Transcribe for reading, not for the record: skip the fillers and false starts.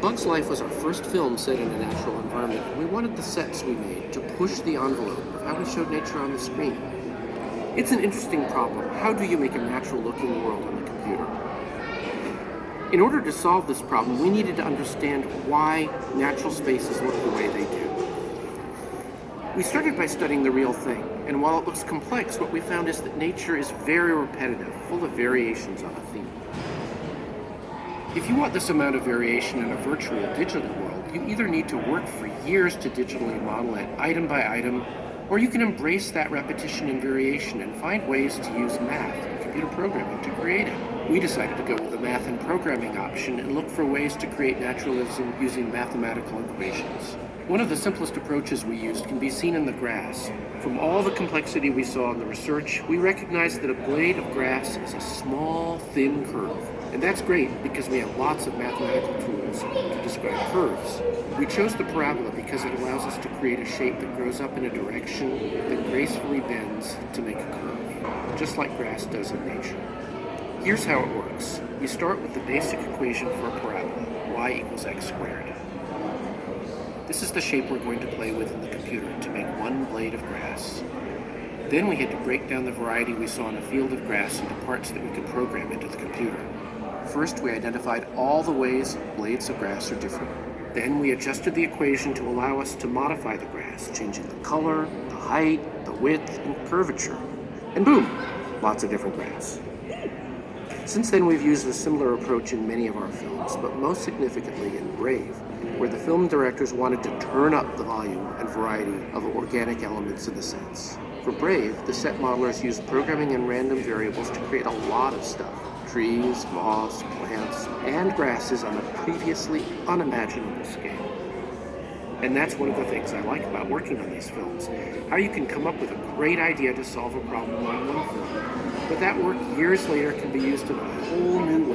Bug's Life was our first film set in a natural environment, and we wanted the sets we made to push the envelope of how we showed nature on the screen. It's an interesting problem. How do you make a natural-looking world on the computer? In order to solve this problem, we needed to understand why natural spaces look the way they do. We started by studying the real thing, and while it looks complex, what we found is that nature is very repetitive, full of variations on a theme. If you want this amount of variation in a virtual digital world, you either need to work for years to digitally model it item by item, or you can embrace that repetition and variation and find ways to use math and computer programming to create it. We decided to go with the math and programming option and look for ways to create naturalism using mathematical equations. One of the simplest approaches we used can be seen in the grass. From all the complexity we saw in the research, we recognized that a blade of grass is a small, thin curve. And that's great because we have lots of mathematical tools to describe curves. We chose the parabola because it allows us to create a shape that grows up in a direction that gracefully bends to make a curve, just like grass does in nature. Here's how it works. We start with the basic equation for a parabola, y equals x squared. This is the shape we're going to play with in the computer to make one blade of grass. Then we had to break down the variety we saw in a field of grass into parts that we could program into the computer. First, we identified all the ways blades of grass are different. Then we adjusted the equation to allow us to modify the grass, changing the color, the height, the width, and curvature. And boom, lots of different grass. Since then, we've used a similar approach in many of our films, but most significantly in Brave, where the film directors wanted to turn up the volume and variety of organic elements in the sets. For Brave, the set modelers used programming and random variables to create a lot of stuff. Trees, moss, plants, and grasses on a previously unimaginable scale. And that's one of the things I like about working on these films, how you can come up with a great idea to solve a problem on one film, but that work years later can be used in a whole new